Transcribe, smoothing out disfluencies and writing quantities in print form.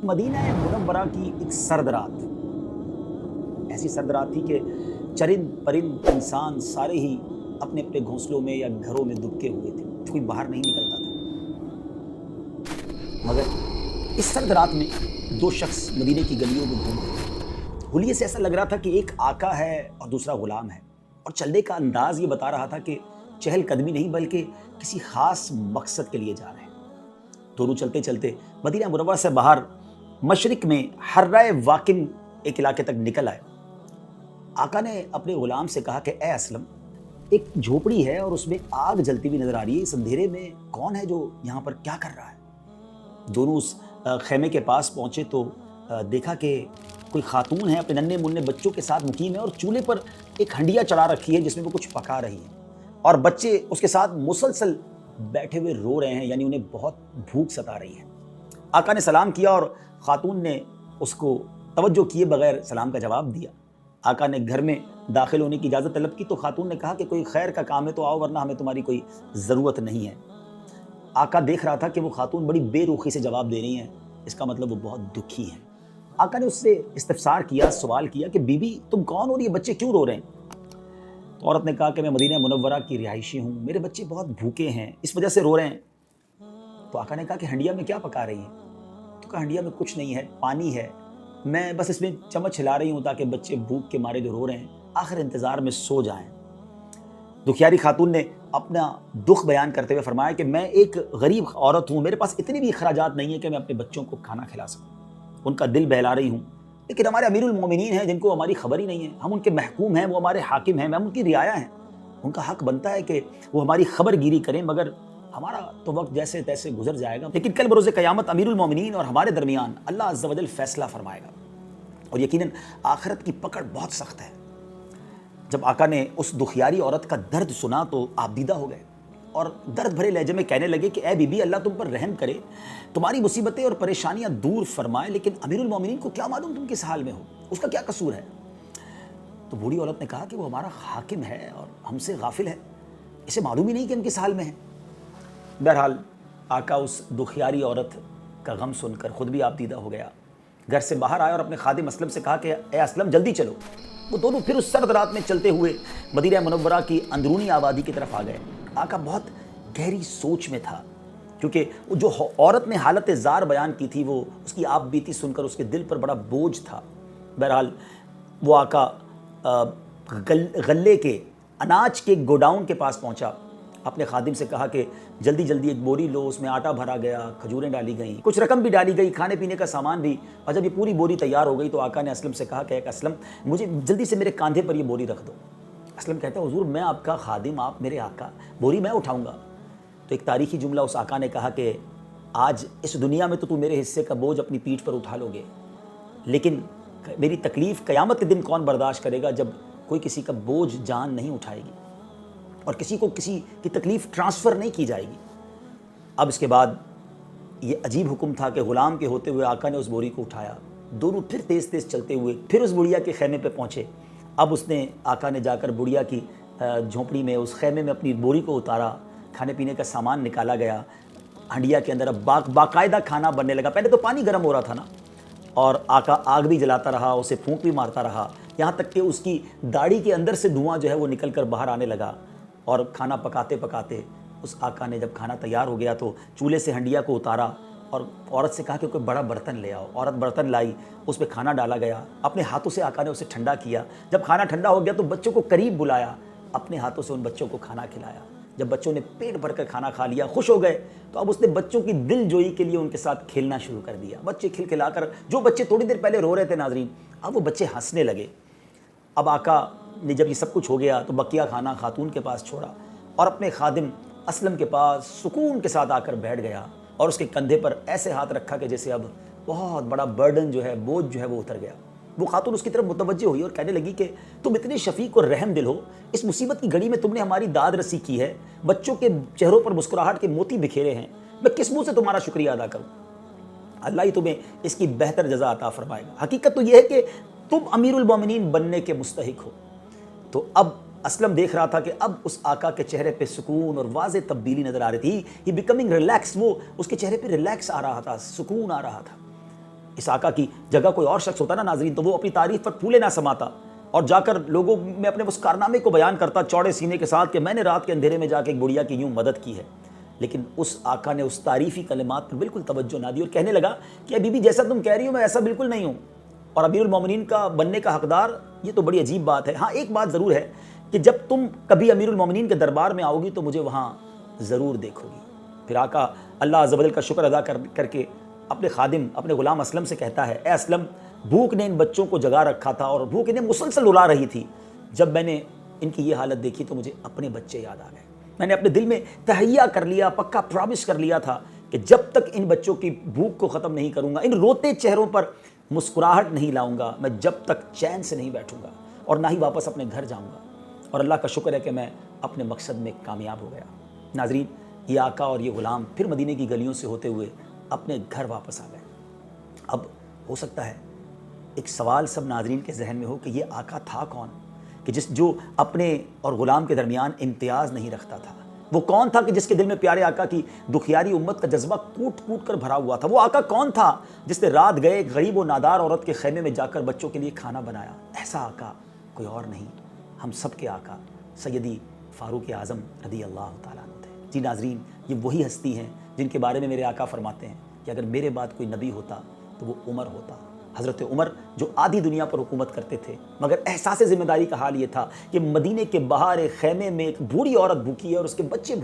Medina Munawwara की एक सर्द रात, ऐसी सर्द रात थी कि चरिंद परिंद इंसान सारे ही अपने अपने घोंसलों में या घरों में दुबके हुए थे, कोई बाहर नहीं निकलता था। मगर इस सर्द रात में दो शख्स मदीने की गलियों में घूम रहे थे। हुलिये से ऐसा लग रहा था कि एक आका है और दूसरा गुलाम है, और चलने का अंदाज ये बता रहा था कि चहल कदमी नहीं बल्कि किसी खास मकसद के लिए जा रहे हैं। दोनों चलते चलते मदीना मुनव्वरा से बाहर मशरिक में हर्राए वाकिम एक इलाके तक निकल आए। आका ने अपने गुलाम से कहा कि ए असलम, एक झोपड़ी है और उसमें आग जलती हुई नजर आ रही है, इस अंधेरे में कौन है जो यहाँ पर क्या कर रहा है? दोनों उस खेमे के पास पहुंचे तो देखा कि कोई खातून है, अपने नन्हे मुन्ने बच्चों के साथ मुकीम है और चूल्हे पर एक हंडिया चढ़ा रखी है जिसमें वो कुछ पका रही है, और बच्चे उसके साथ मुसलसल बैठे हुए रो रहे हैं, यानी उन्हें बहुत भूख सता रही है। आका ने सलाम किया और खातून ने उसको तवज्जो किए बगैर सलाम का जवाब दिया। आका ने घर में दाखिल होने की इजाज़त तलब की तो खातून ने कहा कि कोई खैर का काम है तो आओ, वरना हमें तुम्हारी कोई ज़रूरत नहीं है। आका देख रहा था कि वो खातून बड़ी बेरुखी से जवाब दे रही हैं, इसका मतलब वो बहुत दुखी हैं। आका ने उससे इस्तफसार किया, सवाल किया कि बीबी तुम कौन हो और ये बच्चे क्यों रो रहे हैं? तो औरत ने कहा कि मैं मदीना मुनव्वरा की रिहायशी हूँ, मेरे बच्चे बहुत भूखे हैं, इस वजह से रो रहे हैं। तो आका ने कहा कि हंडिया में क्या पका रही हैं? तो कहा हंडिया में कुछ नहीं है, पानी है, मैं बस इसमें चम्मच हिला रही हूँ ताकि बच्चे भूख के मारे जो रो रहे हैं आखिर इंतज़ार में सो जाएं। दुखियारी खातून ने अपना दुख बयान करते हुए फरमाया कि मैं एक गरीब औरत हूँ, मेरे पास इतनी भी अखराजात नहीं है कि मैं अपने बच्चों को खाना खिला सकूँ, उनका दिल बहला रही हूँ, लेकिन हमारे अमीरुल मोमिनीन हैं जिनको हमारी खबर ही नहीं है, हम उनके महकूम हैं, वो हमारे हाकिम हैं, हम उनकी रियाया हैं, उनका हक बनता है कि वो हमारी खबर गिरी करें, मगर हमारा तो वक्त जैसे तैसे गुजर जाएगा, लेकिन कल बरोज़ क़यामत अमीरुल मोमिनीन और हमारे दरमियान अल्लाह अज़्ज़ा वजल फैसला फरमाएगा, और यकीनन आखिरत की पकड़ बहुत सख्त है। जब आका ने उस दुखियारी औरत का दर्द सुना तो आबदीदा हो गए और दर्द भरे लहजे में कहने लगे कि ए बीबी, अल्लाह तुम पर रहम करे, तुम्हारी मुसीबतें और परेशानियां दूर फरमाए, लेकिन अमीरुल मोमिनीन को क्या मालूम तुम किस हाल में हो, उसका क्या कसूर है? तो बूढ़ी औरत ने कहा कि वो हमारा हाकिम है और हमसे गाफिल है, इसे मालूम ही नहीं कि हम किस हाल में हैं। बहरहाल आका उस दुखियारी औरत का गम सुनकर खुद भी आबदीदा हो गया, घर से बाहर आया और अपने खादिम असलम से कहा कि ए असलम जल्दी चलो। वो दोनों फिर उस सर्द रात में चलते हुए मदीना मुनव्वरा की अंदरूनी आबादी की तरफ आ गए। आका बहुत गहरी सोच में था, क्योंकि जो औरत ने हालत ज़ार बयान की थी वो उसकी आप बीती सुनकर उसके दिल पर बड़ा बोझ था। बहरहाल वो आका गल्ले के अनाज के गोडाउन के पास पहुंचा, अपने खादिम से कहा कि जल्दी जल्दी एक बोरी लो, उसमें आटा भरा गया, खजूरें डाली गईं, कुछ रकम भी डाली गई, खाने पीने का सामान भी। और जब ये पूरी बोरी तैयार हो गई तो आका ने असलम से कहा कि असलम मुझे जल्दी से मेरे कंधे पर ये बोरी रख दो। असलम कहता है हुजूर मैं आपका खादिम, आप मेरे आका, बोरी मैं उठाऊँगा। तो एक तारीखी जुमला उस आका ने कहा कि आज इस दुनिया में तो तू मेरे हिस्से का बोझ अपनी पीठ पर उठा लोगे, लेकिन मेरी तकलीफ़ क़यामत के दिन कौन बर्दाश्त करेगा जब कोई किसी का बोझ जान नहीं उठाएगी और किसी को किसी की तकलीफ़ ट्रांसफ़र नहीं की जाएगी। अब इसके बाद ये अजीब हुक्म था कि ग़ुलाम के होते हुए आका ने उस बोरी को उठाया। दोनों फिर तेज़ तेज़ चलते हुए फिर उस बुढ़िया के खेमे पे पहुँचे। अब उसने आका ने जाकर बुढ़िया की झोंपड़ी में, उस खेमे में अपनी बोरी को उतारा, खाने पीने का सामान निकाला गया, हंडिया के अंदर अब बाकायदा खाना बनने लगा। पहले तो पानी गर्म हो रहा था ना, और आका आग भी जलाता रहा, उसे फूंक भी मारता रहा, यहाँ तक कि उसकी दाढ़ी के अंदर से धुआं जो है वो निकल कर बाहर आने लगा। और खाना पकाते पकाते उस आका ने जब खाना तैयार हो गया तो चूल्हे से हंडिया को उतारा और औरत से कहा कि कोई बड़ा बर्तन ले आओ। औरत बर्तन लाई, उस पर खाना डाला गया, अपने हाथों से आका ने उसे ठंडा किया। जब खाना ठंडा हो गया तो बच्चों को करीब बुलाया, अपने हाथों से उन बच्चों को खाना खिलाया। जब बच्चों ने पेट भर कर खाना खा लिया, खुश हो गए, तो अब उसने बच्चों की दिल जोई के लिए उनके साथ खेलना शुरू कर दिया। बच्चे खिलखिलाकर, जो बच्चे थोड़ी देर पहले रो रहे थे नाजरीन, अब वो बच्चे हंसने लगे। अब आका ने जब ये सब कुछ हो गया तो बकिया खाना खातून के पास छोड़ा और अपने खादिम असलम के पास सुकून के साथ आकर बैठ गया और उसके कंधे पर ऐसे हाथ रखा कि जैसे अब बहुत बड़ा बर्डन जो है, बोझ जो है वो उतर गया। वो खातून उसकी तरफ मुतवज्जो हुई और कहने लगी कि तुम इतने शफीक और रहम दिल हो, इस मुसीबत की घड़ी में तुमने हमारी दाद रसी की है, बच्चों के चेहरों पर मुस्कुराहट के मोती बिखेरे हैं, मैं किस मुँह से तुम्हारा शुक्रिया अदा करूँ? अल्लाह ही तुम्हें इसकी बेहतर जज़ा अता फरमाएगा। हकीकत तो यह है कि तुम अमीरुल मोमिनीन बनने के मुस्तहिक हो। तो अब असलम देख रहा था कि अब उस आका के चेहरे पे सुकून और वाज़े तब्दीली नज़र आ रही थी। ही बिकमिंग रिलैक्स, वो उसके चेहरे पे रिलैक्स आ रहा था, सुकून आ रहा था। اس آقا کی جگہ کوئی اور شخص ہوتا نا ناظرین تو وہ اپنی تعریف پر پھولے نہ سماتا اور جا کر لوگوں میں اپنے اس کارنامے کو بیان کرتا چوڑے سینے کے ساتھ کہ میں نے رات کے اندھیرے میں جا کے ایک بڑھیا کی یوں مدد کی ہے. لیکن اس آقا نے اس تعریفی کلمات پر بالکل توجہ نہ دی اور کہنے لگا کہ بی بی جیسا تم کہہ رہی ہو میں ایسا بالکل نہیں ہوں اور امیر المومنین کا بننے کا حقدار. یہ تو بڑی عجیب بات ہے. ہاں ایک بات ضرور ہے کہ جب تم کبھی امیر المومنین کے دربار میں آؤ گی تو مجھے وہاں ضرور دیکھو گی. پھر آقا اللہ عز و جل کا شکر ادا کر کے اپنے خادم اپنے غلام اسلم سے کہتا ہے اے اسلم بھوک نے ان بچوں کو جگا رکھا تھا اور بھوک انہیں مسلسل رلا رہی تھی. جب میں نے ان کی یہ حالت دیکھی تو مجھے اپنے بچے یاد آ گئے. میں نے اپنے دل میں تہیہ کر لیا پکا پرامس کر لیا تھا کہ جب تک ان بچوں کی بھوک کو ختم نہیں کروں گا ان روتے چہروں پر مسکراہٹ نہیں لاؤں گا میں جب تک چین سے نہیں بیٹھوں گا اور نہ ہی واپس اپنے گھر جاؤں گا. اور اللہ کا شکر ہے کہ میں اپنے مقصد میں کامیاب ہو گیا. ناظرین یہ آقا اور یہ غلام پھر مدینے کی گلیوں سے ہوتے ہوئے اپنے گھر واپس آ گئے. اب ہو سکتا ہے ایک سوال سب ناظرین کے ذہن میں ہو کہ یہ آقا تھا کون کہ جو اپنے اور غلام کے درمیان امتیاز نہیں رکھتا تھا. وہ کون تھا کہ جس کے دل میں پیارے آقا کی دکھیاری امت کا جذبہ کوٹ کوٹ کر بھرا ہوا تھا. وہ آقا کون تھا جس نے رات گئے ایک غریب و نادار عورت کے خیمے میں جا کر بچوں کے لیے کھانا بنایا. ایسا آقا کوئی اور نہیں ہم سب کے آقا سیدی فاروق اعظم رضی اللہ تعالیٰ عنہ تھے. جی ناظرین یہ وہی ہستی ہیں جن کے بارے میں میرے آقا فرماتے ہیں کہ اگر میرے بعد کوئی نبی ہوتا تو وہ عمر ہوتا. حضرت عمر جو آدھی دنیا پر حکومت کرتے تھے مگر احساس ذمہ داری کا حال یہ تھا کہ مدینے کے باہر ایک خیمے میں ایک بوڑھی عورت بھوکی ہے اور اس کے بچے بھوکے